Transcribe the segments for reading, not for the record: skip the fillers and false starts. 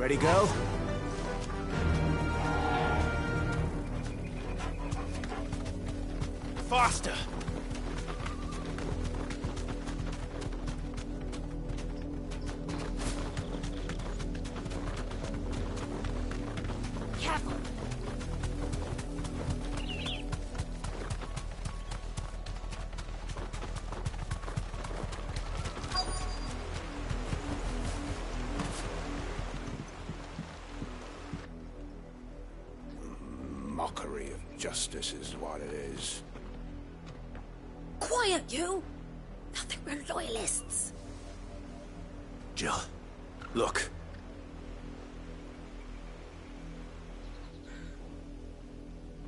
Ready, go? Faster! Careful! Mockery of justice is what it is. Quiet, you! Nothing, we're loyalists. Jill, look.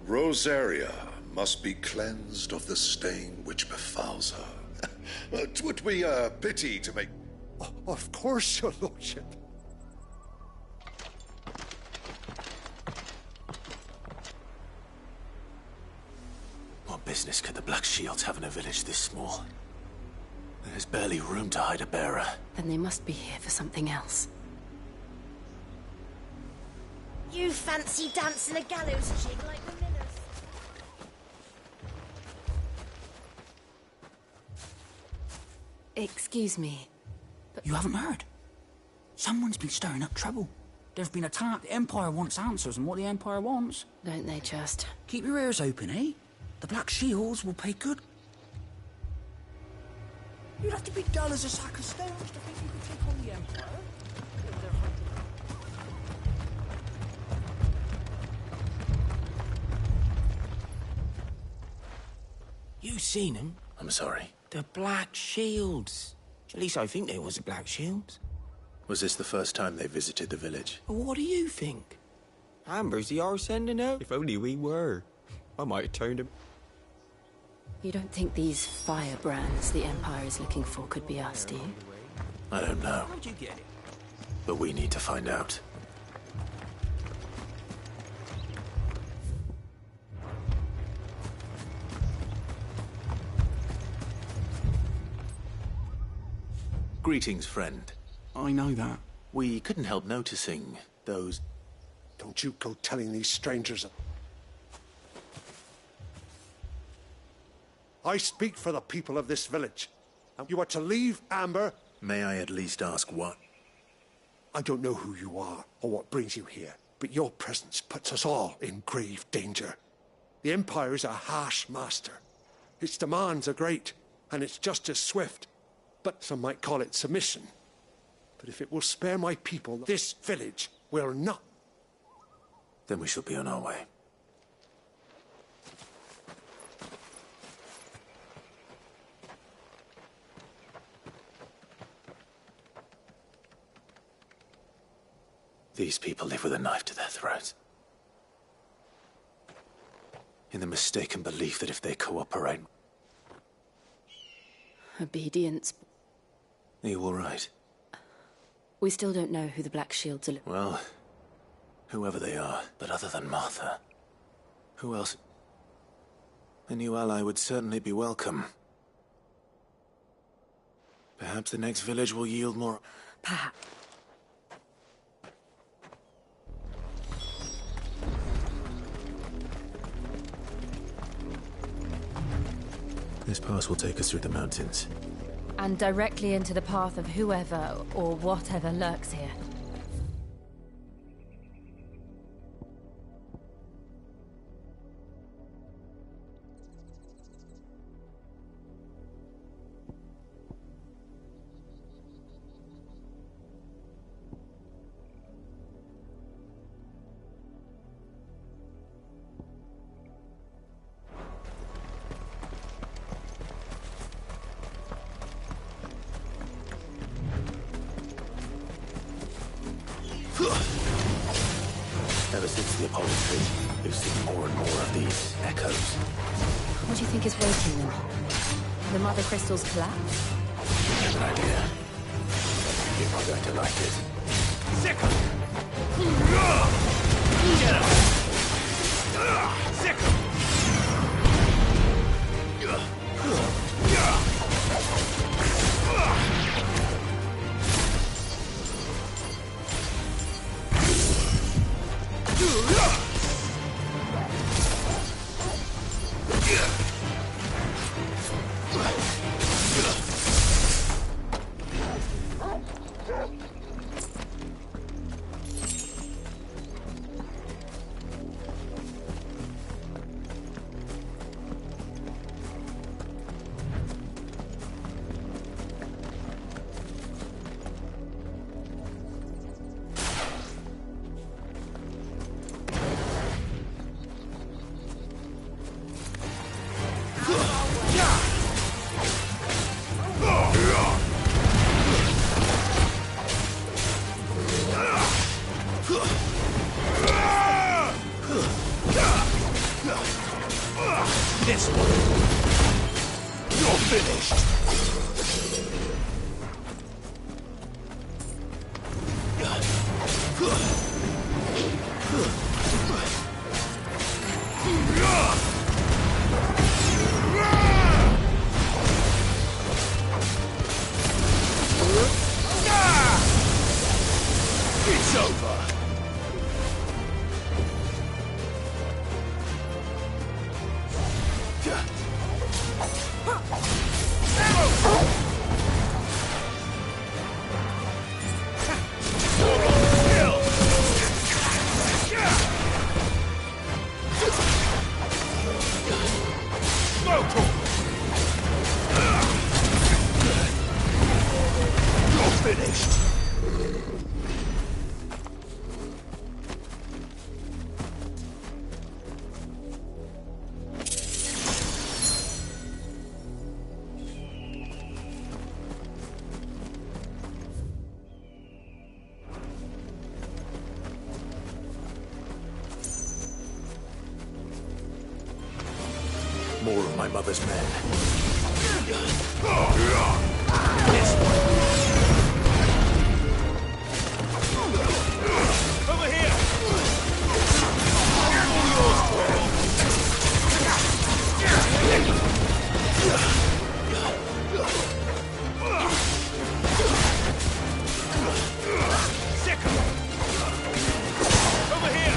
Rosaria must be cleansed of the stain which befouls her. 'Twould be a pity to make... Oh, of course, your lordship. What business could the Black Shields have in a village this small? There's barely room to hide a bearer. Then they must be here for something else. You fancy dancing a gallows jig like the millers? Excuse me. You haven't heard? Someone's been stirring up trouble. There's been a attack. The Empire wants answers, and what the Empire wants... Don't they just? Keep your ears open, eh? The Black Shields will pay good... You'd have to be dull as a sack of stones to think you could take on the Empire. You seen them? I'm sorry. The Black Shields. At least I think there was a Black Shields. Was this the first time they visited the village? Well, what do you think? Amber's the arse ending out. If only we were. I might have turned him. You don't think these firebrands the Empire is looking for could be us, do you? I don't know. How'd you get it? But we need to find out. Greetings, friend. I know that. We couldn't help noticing those... Don't you go telling these strangers. I speak for the people of this village. And you are to leave Amber. May I at least ask what? I don't know who you are or what brings you here, but your presence puts us all in grave danger. The Empire is a harsh master. Its demands are great, and its justice swift. But some might call it submission. But if it will spare my people, this village will not. Then we shall be on our way. These people live with a knife to their throats. In the mistaken belief that if they cooperate... Obedience. Are you all right? We still don't know who the Black Shields are. Well, whoever they are, but other than Martha, who else? A new ally would certainly be welcome. Perhaps the next village will yield more... Perhaps. This pass will take us through the mountains. And directly into the path of whoever or whatever lurks here. Ever since the Apollo trip, we've seen more and more of these echoes. What do you think is waking them? The mother crystals collapse? I have an idea. You're not going to like it. Sickle! Get him! Sickle! This one. You're finished. It's over. More of my mother's men. This one. Over here. Sicker. Over here.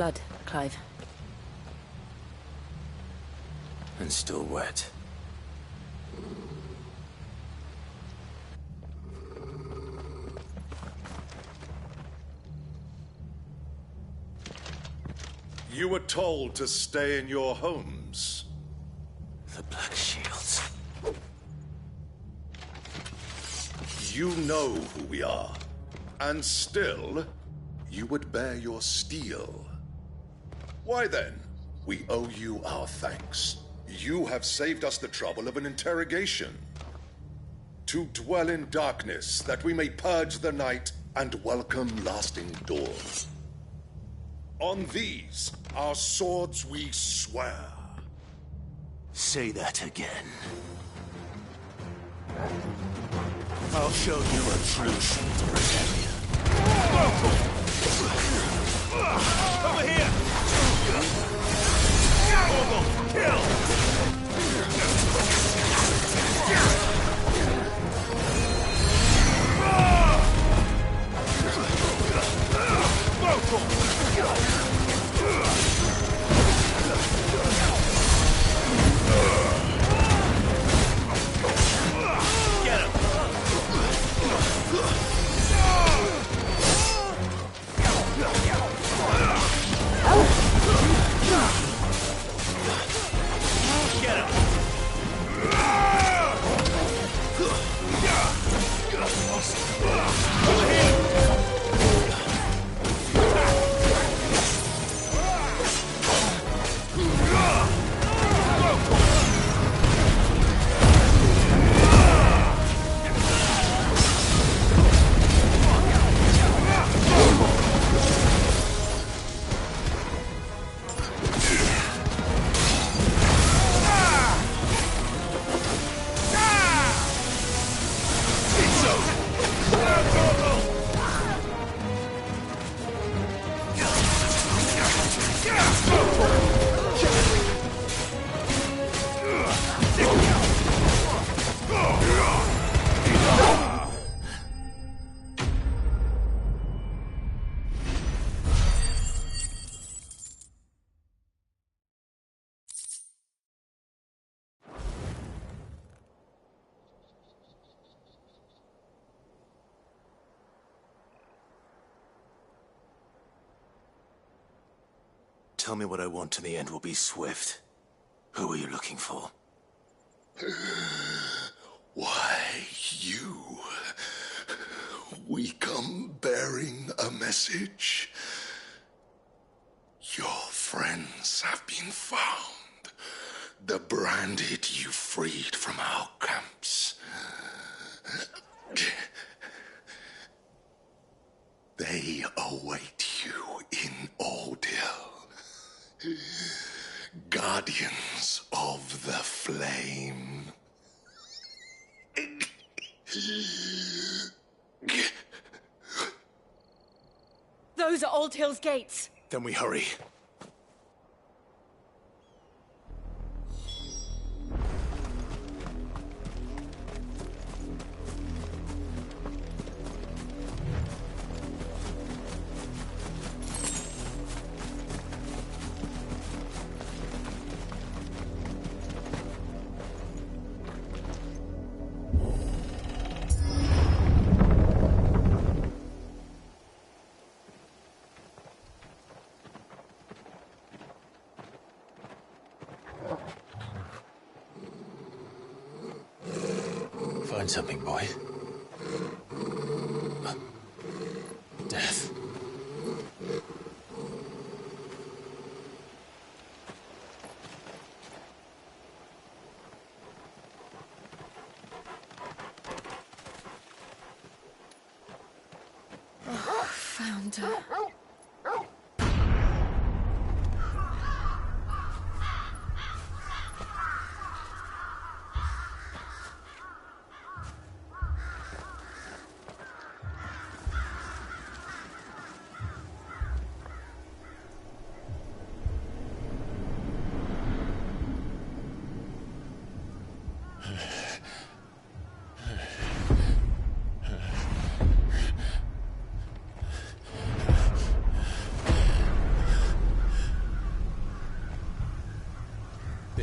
blood, Clive. And still wet. You were told to stay in your homes. The Black Shields. You know who we are. And still, you would bear your steel. Why then, we owe you our thanks. You have saved us the trouble of an interrogation. To dwell in darkness, that we may purge the night and welcome lasting dawn. On these, our swords we swear. Say that again. I'll show you a true shield Britannia. Over here! Orgle, kill! Tell me what I want and the end will be swift. Who are you looking for? Why, you. We come bearing a message. Your friends have been found. The branded you freed from our camps. They await you in Ordeal. Guardians of the Flame. Those are Old Hill's gates. Then we hurry. Find something, boy. Death. Found her.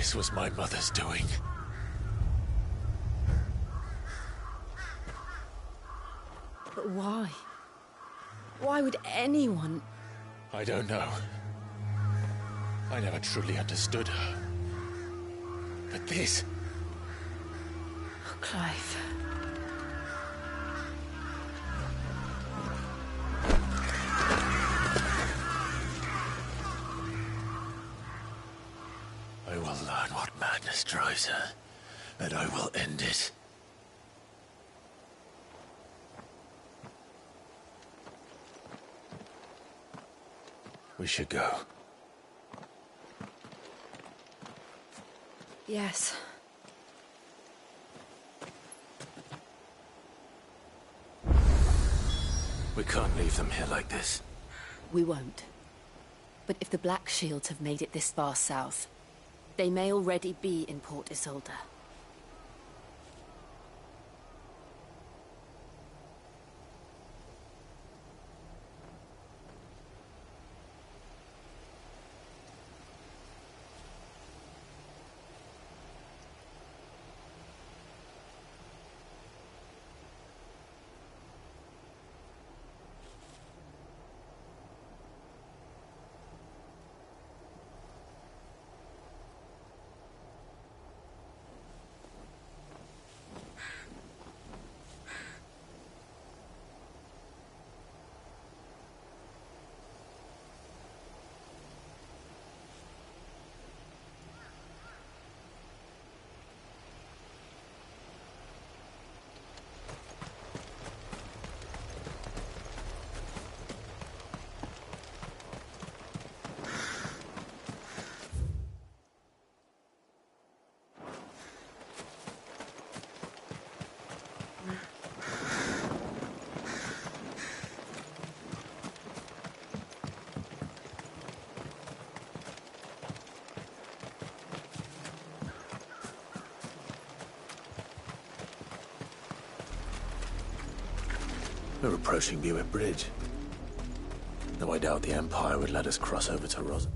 This was my mother's doing. But why? Why would anyone... I don't know. I never truly understood her. But this... Oh, Clive. I will learn what madness drives her, and I will end it. We should go. Yes. We can't leave them here like this. We won't. But if the Black Shields have made it this far south, they may already be in Port Isolde. We're approaching Buick Bridge. Though I doubt the Empire would let us cross over to Ros...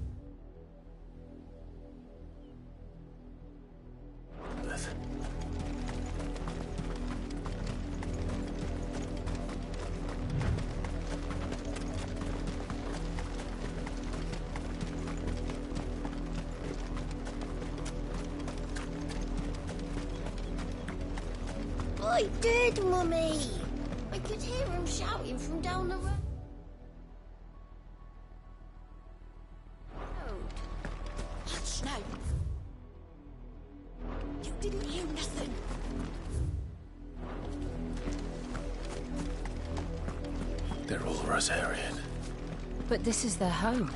I did, Mummy! I could hear him shouting from down the road. Hush, no. You didn't hear nothing. They're all Rosarian. But this is their home.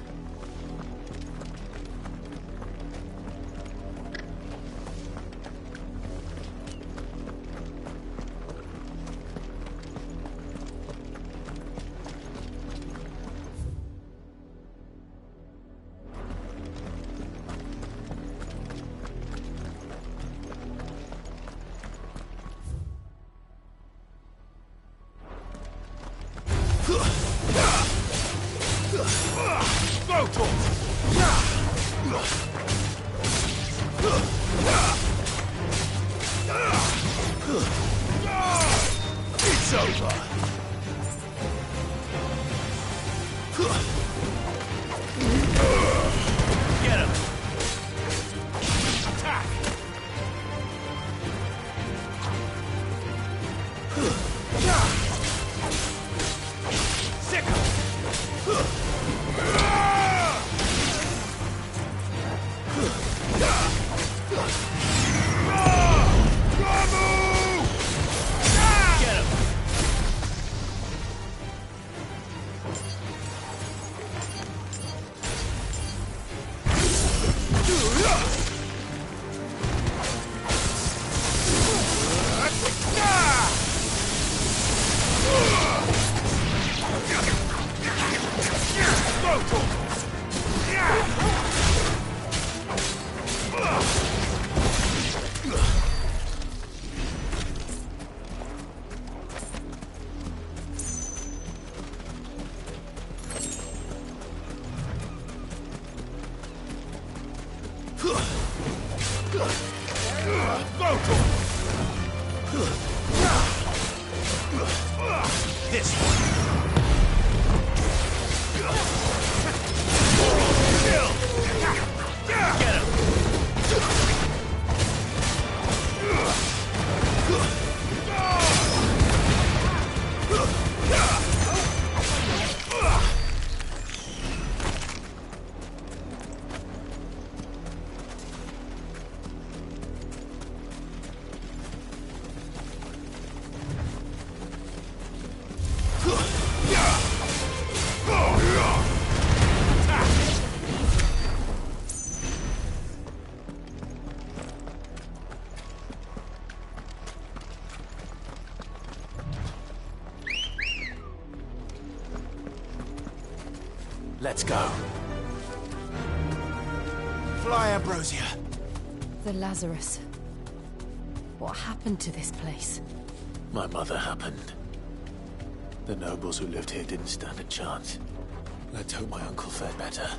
Go to him! This one! Kill! Get him! Let's go. Fly, Ambrosia. The Lazarus. What happened to this place? My mother happened. The nobles who lived here didn't stand a chance. Let's hope my uncle fared better.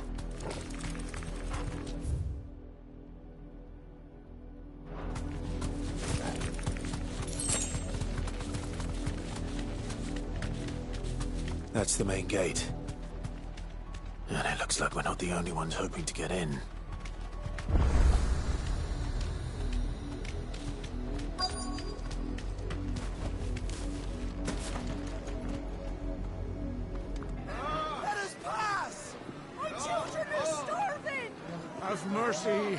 That's the main gate. And it looks like we're not the only ones hoping to get in. Let us pass! My children are starving! Have mercy!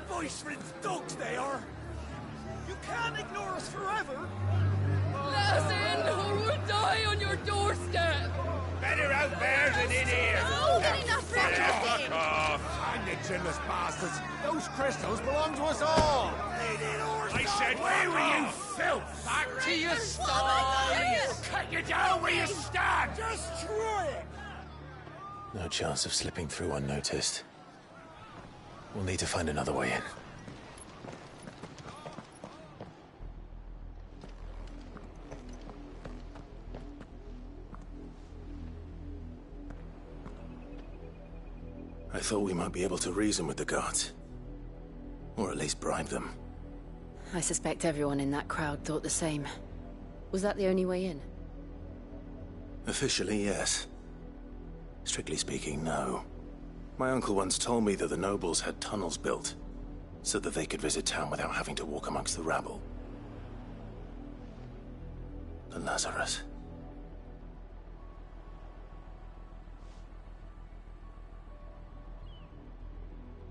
Voice-ridden dogs they are! You can't ignore us forever! Let us in, or we'll die on your doorstep! Better out there than in here! Oh, getting that Fuck off! And the chinless bastards! Those crystals belong to us all! I said, where were you, filth? Back to your stalls! Cut you down where you stand! Destroy it! No chance of slipping through unnoticed. We'll need to find another way in. I thought we might be able to reason with the guards. Or at least bribe them. I suspect everyone in that crowd thought the same. Was that the only way in? Officially, yes. Strictly speaking, no. My uncle once told me that the nobles had tunnels built, so that they could visit town without having to walk amongst the rabble. The Lazarus.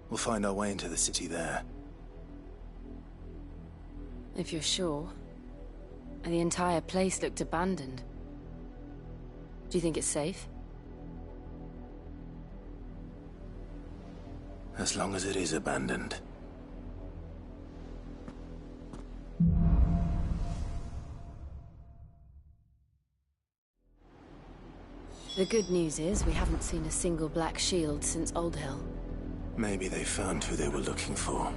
We'll find our way into the city there. If you're sure. The entire place looked abandoned. Do you think it's safe? As long as it is abandoned. The good news is we haven't seen a single black shield since Old Hill. Maybe they found who they were looking for.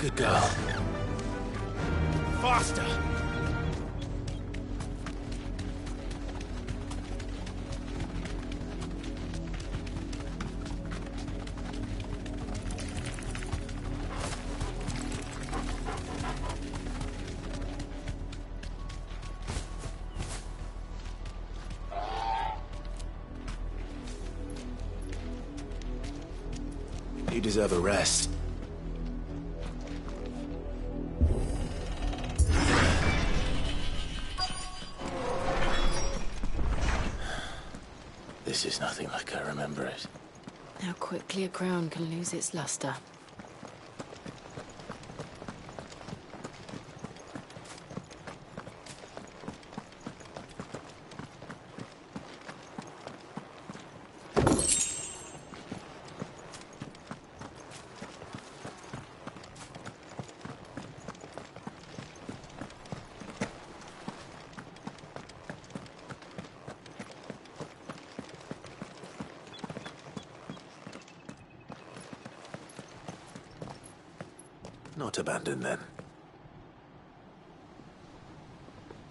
Good girl. Faster! You deserve a rest. This is nothing like I remember it. How quickly a crown can lose its luster. Not abandoned, then.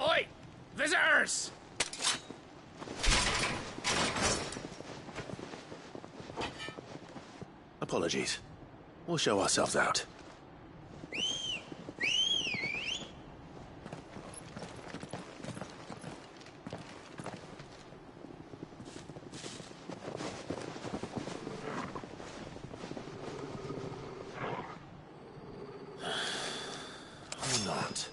Oi! Visitors! Apologies. We'll show ourselves out. Or not.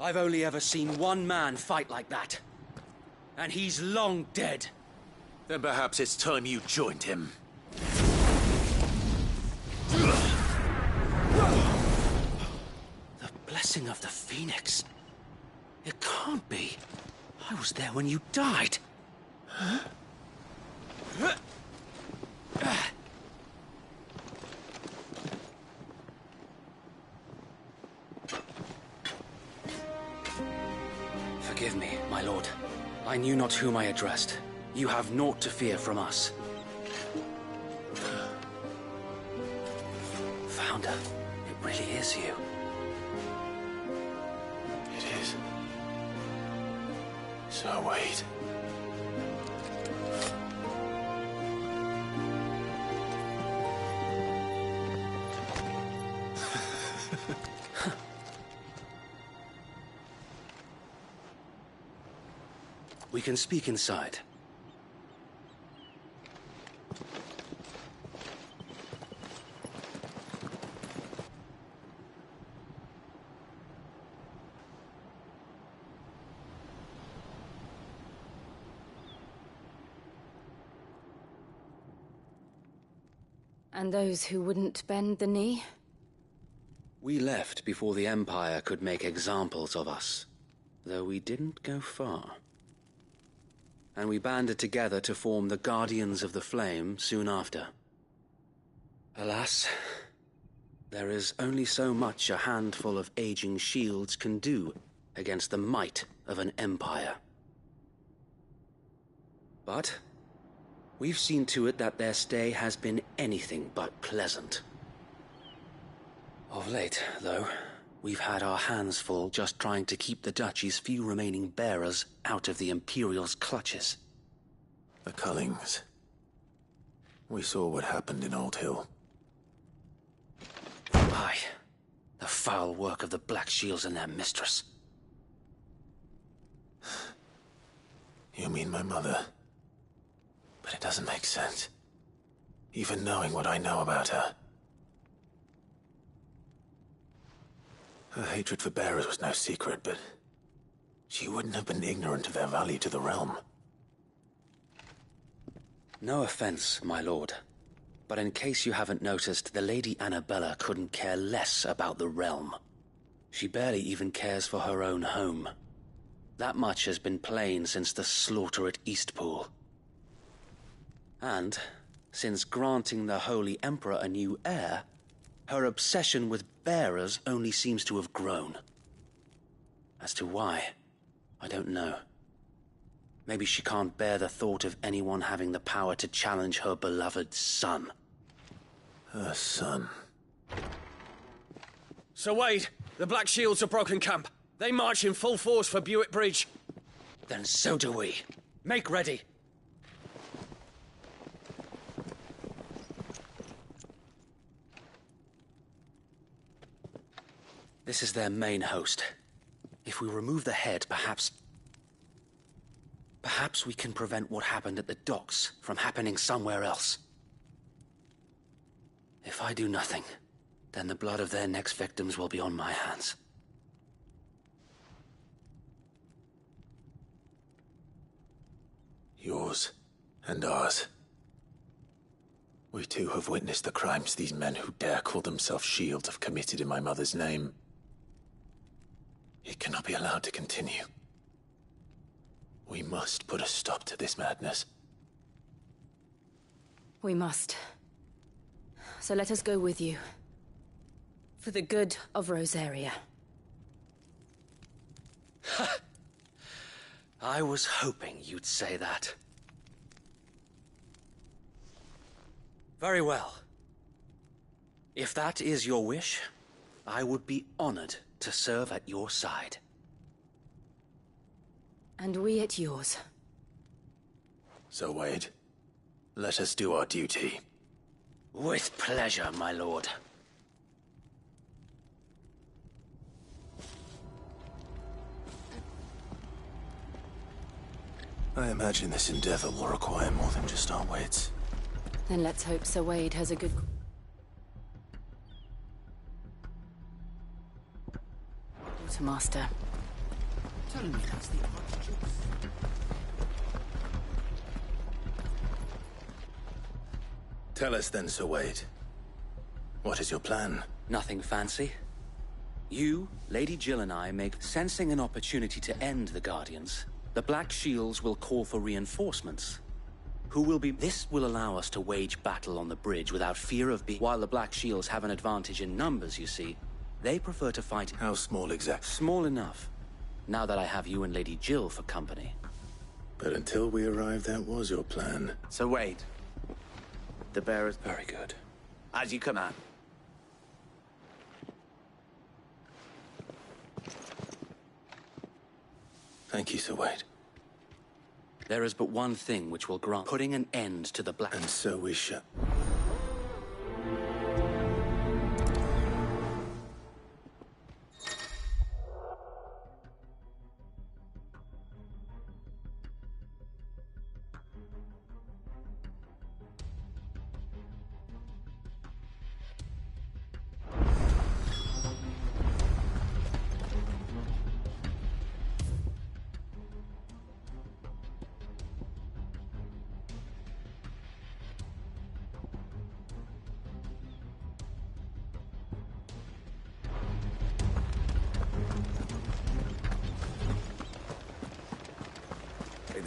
I've only ever seen one man fight like that. And he's long dead. Then perhaps it's time you joined him. The blessing of the Phoenix. It can't be. I was there when you died. Huh? Forgive me, my lord. I knew not whom I addressed. You have naught to fear from us. Founder, it really is you. It is. So wait. We can speak inside. And those who wouldn't bend the knee? We left before the Empire could make examples of us, though we didn't go far. And we banded together to form the Guardians of the Flame soon after. Alas, there is only so much a handful of aging shields can do against the might of an empire. But we've seen to it that their stay has been anything but pleasant. Of late, though, we've had our hands full just trying to keep the Duchy's few remaining bearers out of the Imperial's clutches. The Cullings. We saw what happened in Old Hill. Aye. The foul work of the Black Shields and their mistress. You mean my mother? But it doesn't make sense. Even knowing what I know about her. Her hatred for bearers was no secret, but she wouldn't have been ignorant of their value to the realm. No offense, my lord, but in case you haven't noticed, the Lady Annabella couldn't care less about the realm. She barely even cares for her own home. That much has been plain since the slaughter at Eastpool. And, since granting the Holy Emperor a new heir, her obsession with bearers only seems to have grown. As to why, I don't know. Maybe she can't bear the thought of anyone having the power to challenge her beloved son. Her son? Sir Wade, the Black Shields have broken camp. They march in full force for Buick Bridge. Then so do we. Make ready. This is their main host. If we remove the head, perhaps we can prevent what happened at the docks from happening somewhere else. If I do nothing, then the blood of their next victims will be on my hands. Yours and ours. We too have witnessed the crimes these men who dare call themselves shields have committed in my mother's name. It cannot be allowed to continue. We must put a stop to this madness. We must. So let us go with you. For the good of Rosaria. I was hoping you'd say that. Very well. If that is your wish, I would be honored to serve at your side. And we at yours. So, Wade, let us do our duty. With pleasure, my lord. I imagine this endeavor will require more than just our wits. Then let's hope Sir Wade has a good... Master. Telling me that's the Archduke. Tell us then, Sir Wade. What is your plan? Nothing fancy. You, Lady Jill and I sensing an opportunity to end the Guardians. The Black Shields will call for reinforcements. This will allow us to wage battle on the bridge without fear of being... While the Black Shields have an advantage in numbers, you see, they prefer to fight... How small exactly? Small enough. Now that I have you and Lady Jill for company. But until we arrived, that was your plan. So Wade, the bearers... Very good. As you command. Thank you, Sir Wade. There is but one thing which will grant putting an end to the Black... And so we shall...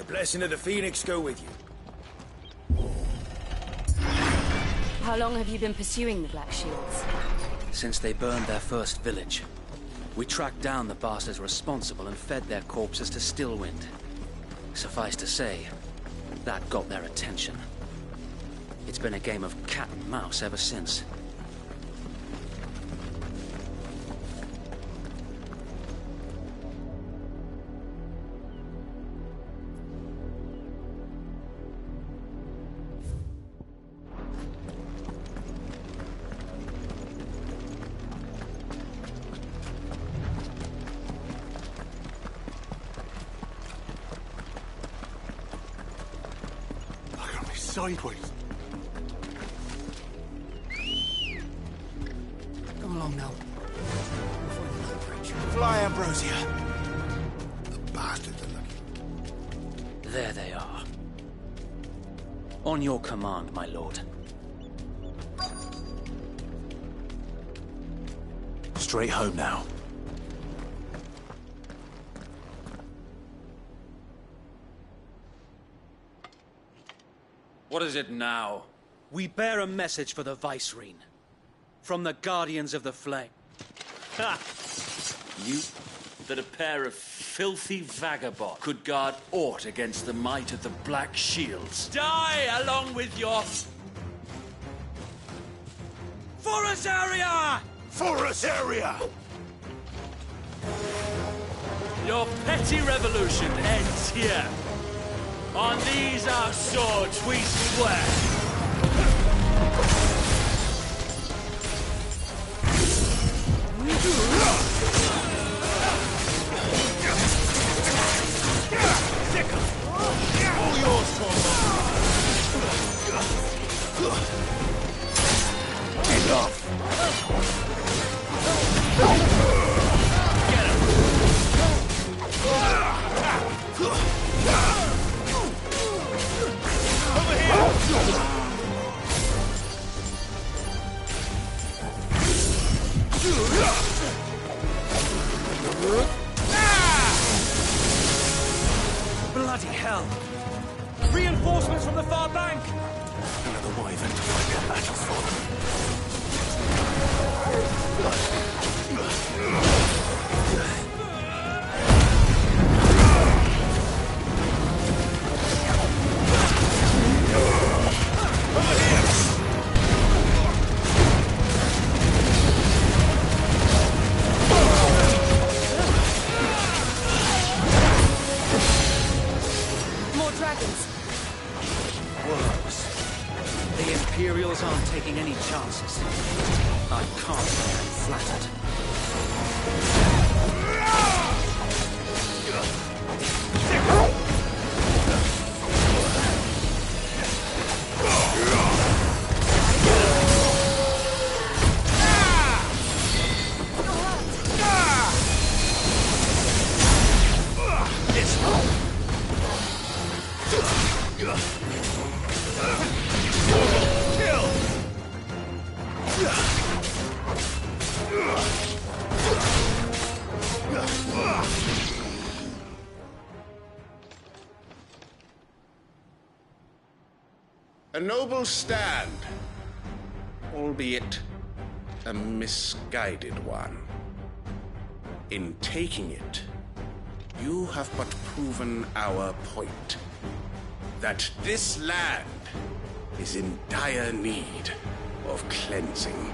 Blessing of the Phoenix go with you. How long have you been pursuing the Black Shields? Since they burned their first village. We tracked down the bastards responsible and fed their corpses to Stillwind. Suffice to say, that got their attention. It's been a game of cat and mouse ever since. Sideways. Come along now. Fly, Ambrosia. The bastards are lucky. There they are. On your command, my lord. Straight home now. What is it now? We bear a message for the Vicereine. From the Guardians of the Flame. Ha! You, that a pair of filthy vagabonds could guard aught against the might of the Black Shields. Die along with your... For Rosaria! For Rosaria! Your petty revolution ends here. On these our swords we swear. Bloody hell! Reinforcements from the far bank! Another wyvern to fight their battle for More dragons. Worms. The Imperials aren't taking any chances. I can't be flattered. A noble stand, albeit a misguided one. In taking it, you have but proven our point. That this land is in dire need of cleansing.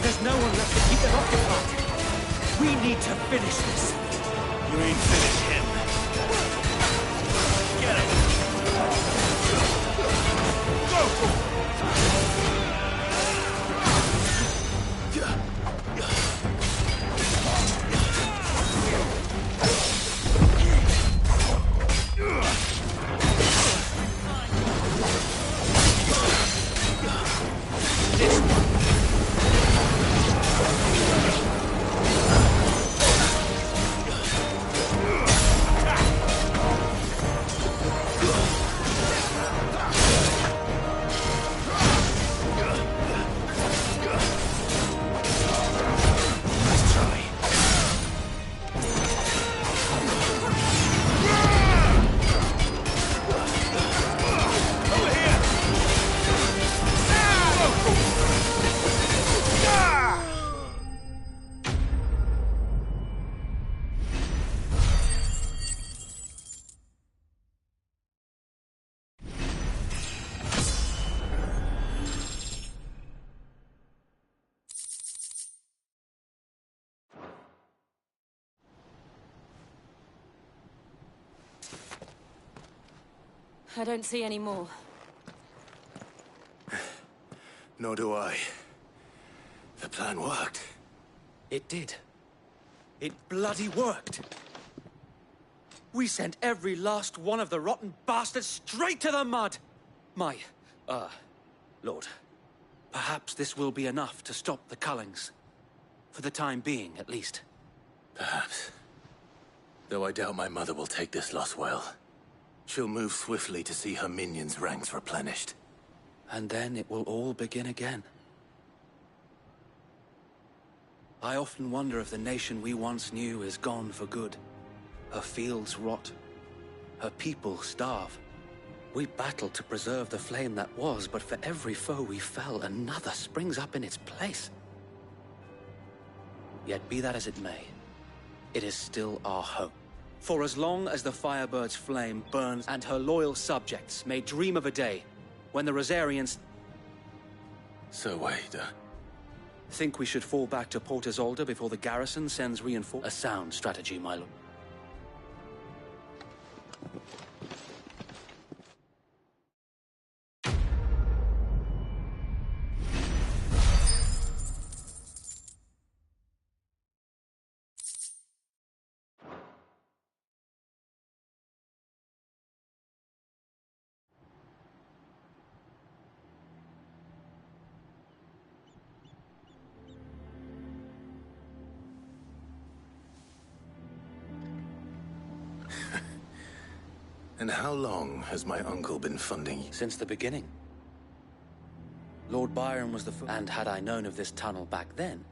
There's no one left to keep them occupied. We need to finish this. You ain't finished him. Get him! I don't see any more. Nor do I. The plan worked. It did. It bloody worked. We sent every last one of the rotten bastards straight to the mud! Lord, perhaps this will be enough to stop the Cullings. For the time being, at least. Perhaps. Though I doubt my mother will take this loss well. She'll move swiftly to see her minions' ranks replenished. And then it will all begin again. I often wonder if the nation we once knew is gone for good. Her fields rot. Her people starve. We battled to preserve the flame that was, but for every foe we fell, another springs up in its place. Yet be that as it may, it is still our hope. For as long as the Firebird's flame burns and her loyal subjects may dream of a day when the Rosarians... So wait, Think we should fall back to Port Isolde before the garrison sends reinforcements? A sound strategy, my lord. And how long has my uncle been funding you? Since the beginning. Lord Byron was the and had I known of this tunnel back then,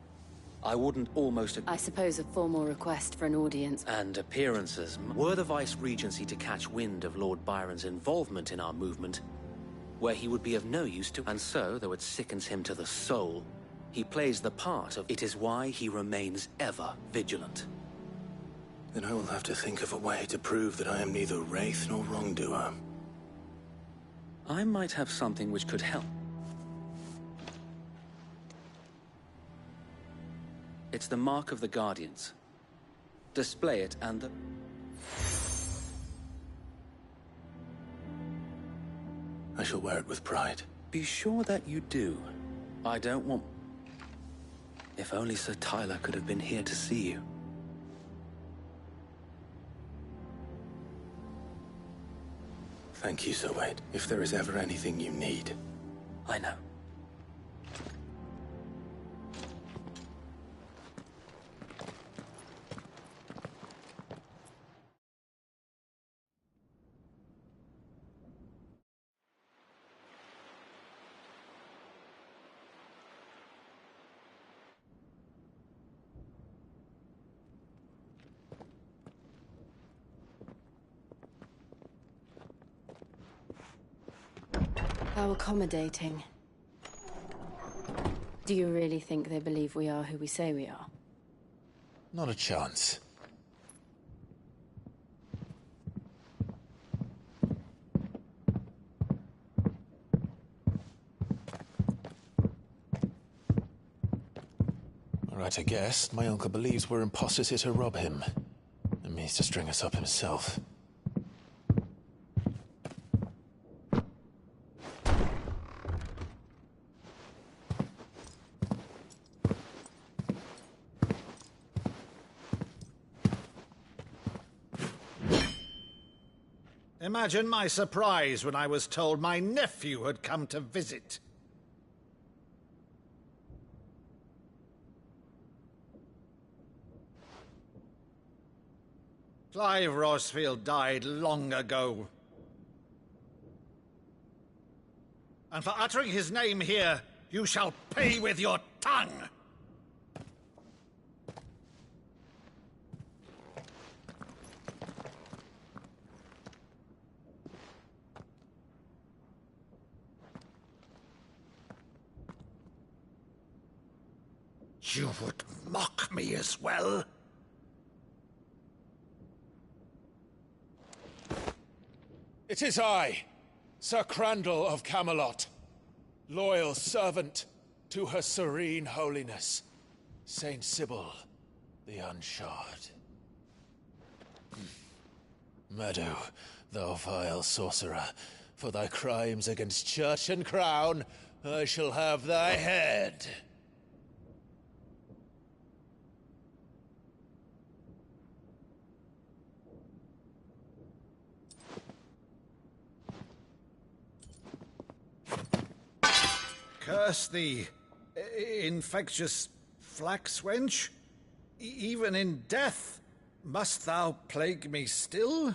I wouldn't almost... I suppose a formal request for an audience. And appearances. Were the Vice-Regency to catch wind of Lord Byron's involvement in our movement, where he would be of no use to... And so, though it sickens him to the soul, he plays the part of... It is why he remains ever vigilant. Then I will have to think of a way to prove that I am neither wraith nor wrongdoer. I might have something which could help. It's the mark of the Guardians. Display it and the... I shall wear it with pride. Be sure that you do. I don't want... If only Sir Tyler could have been here to see you. Thank you, Sir Wade. If there is ever anything you need. I know. How accommodating. Do you really think they believe we are who we say we are? Not a chance. Right, I guess. My uncle believes we're imposters here to rob him. And means to string us up himself. Imagine my surprise when I was told my nephew had come to visit. Clive Rosfield died long ago. And for uttering his name here, you shall pay with your tongue! You would mock me as well? It is I, Sir Crandall of Camelot, loyal servant to her serene holiness, Saint Sybil the Unshod. Meadow, thou vile sorcerer, for thy crimes against church and crown, I shall have thy head. Curse thee, infectious flax wench. Even in death, must thou plague me still?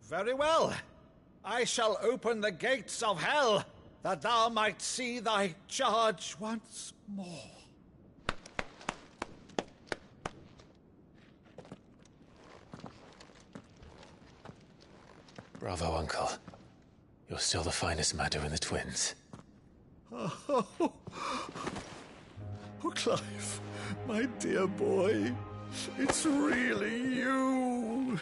Very well. I shall open the gates of hell, that thou might see thy charge once more. Bravo, Uncle. You're still the finest Maddo in the twins. Oh, Clive, my dear boy, it's really you.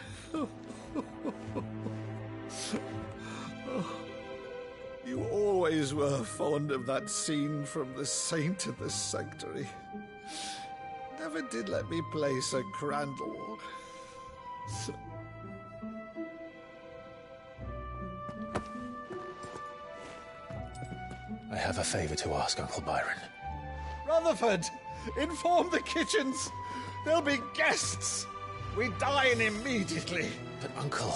You always were fond of that scene from The Saint of the Sanctuary. Never did let me play Sir Crandall. I have a favor to ask, Uncle Byron. Rutherford, inform the kitchens. There'll be guests. We dine immediately. But, Uncle...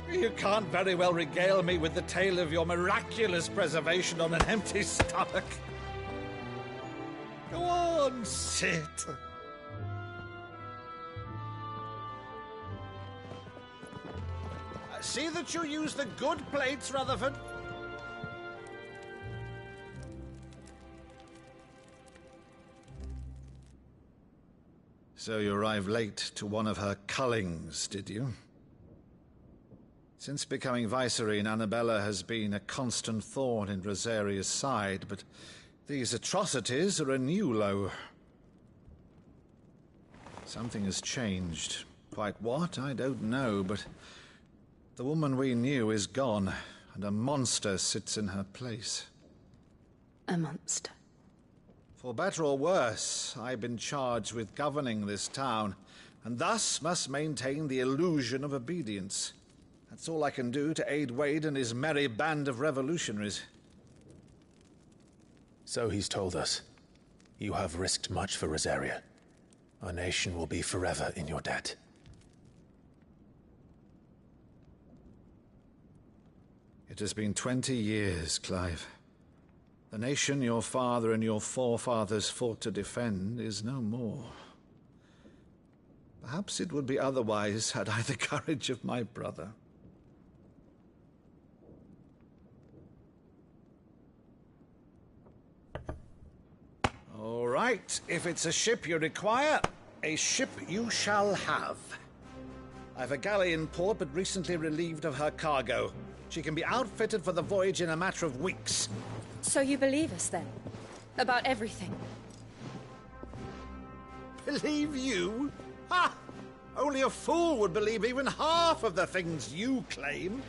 You can't very well regale me with the tale of your miraculous preservation on an empty stomach. Go on, sit. See that you use the good plates, Rutherford. So you arrived late to one of her cullings, did you? Since becoming Vicereine, Annabella has been a constant thorn in Rosaria's side, but these atrocities are a new low. Something has changed. Quite what, I don't know, but the woman we knew is gone, and a monster sits in her place. A monster? For better or worse, I've been charged with governing this town, and thus must maintain the illusion of obedience. That's all I can do to aid Wade and his merry band of revolutionaries. So he's told us. You have risked much for Rosaria. Our nation will be forever in your debt. It has been 20 years, Clive. The nation your father and your forefathers fought to defend is no more. Perhaps it would be otherwise had I the courage of my brother. All right, if it's a ship you require, a ship you shall have. I've a galley in port, but recently relieved of her cargo. She can be outfitted for the voyage in a matter of weeks. So you believe us, then? About everything? Believe you? Ha! Only a fool would believe even half of the things you claim.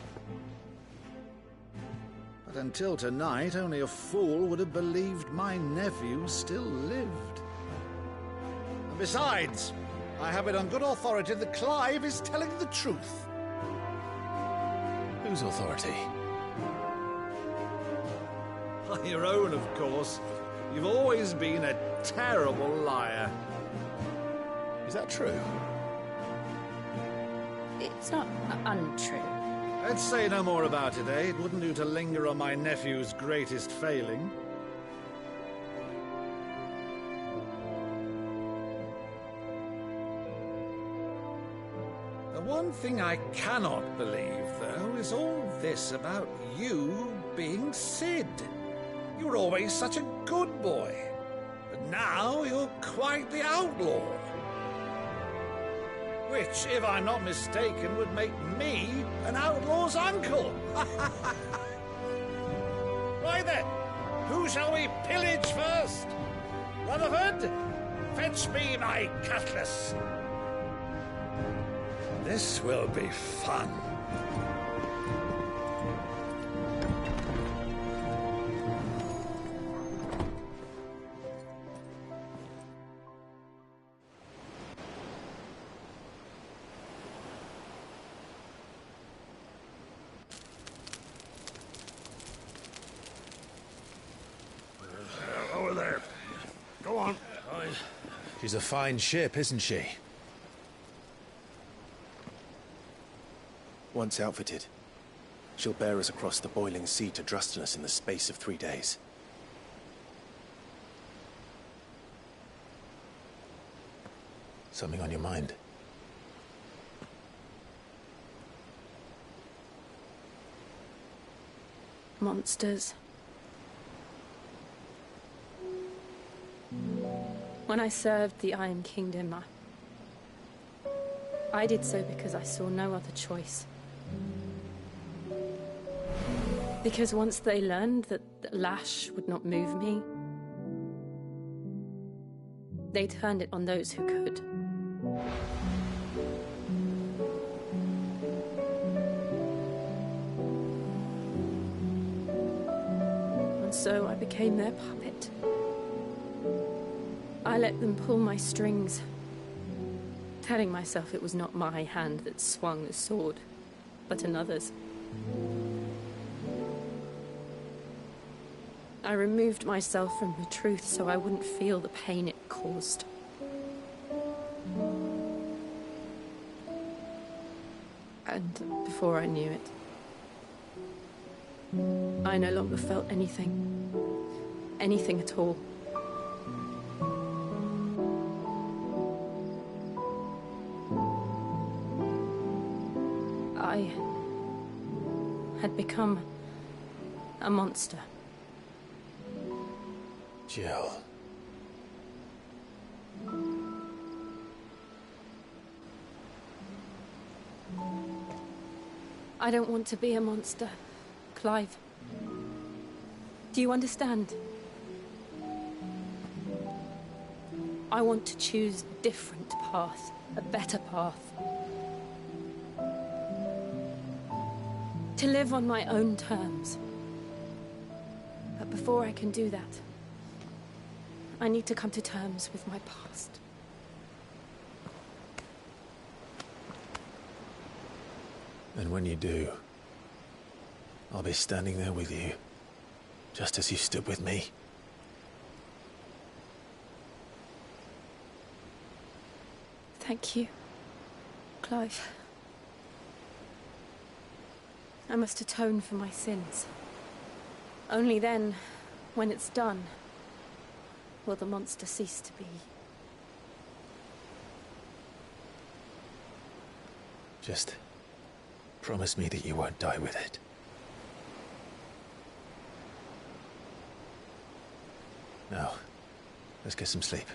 But until tonight, only a fool would have believed my nephew still lived. And besides, I have it on good authority that Clive is telling the truth. Whose authority? Your own, of course. You've always been a terrible liar. Is that true? It's not untrue. Let's say no more about it, eh? It wouldn't do to linger on my nephew's greatest failing. The one thing I cannot believe, though, is all this about you being Sid. You were always such a good boy, but now you're quite the outlaw. Which, if I'm not mistaken, would make me an outlaw's uncle. Right then, who shall we pillage first? Rutherford, fetch me my cutlass. This will be fun. She's a fine ship, isn't she? Once outfitted, she'll bear us across the boiling sea to Drustinus in the space of 3 days. Something on your mind? Monsters. When I served the Iron Kingdom, I did so because I saw no other choice. Because once they learned that the lash would not move me, they turned it on those who could. And so I became their puppet. I let them pull my strings, telling myself it was not my hand that swung the sword, but another's. I removed myself from the truth so I wouldn't feel the pain it caused. And before I knew it, I no longer felt anything. Anything at all. I had become a monster. Jill. I don't want to be a monster, Clive. Do you understand? I want to choose a different path, a better path. To live on my own terms. But before I can do that, I need to come to terms with my past. And when you do, I'll be standing there with you, just as you stood with me. Thank you, Clive. I must atone for my sins. Only then, when it's done, will the monster cease to be. Just promise me that you won't die with it. Now, let's get some sleep.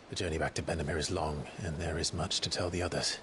The journey back to Benamir is long, and there is much to tell the others.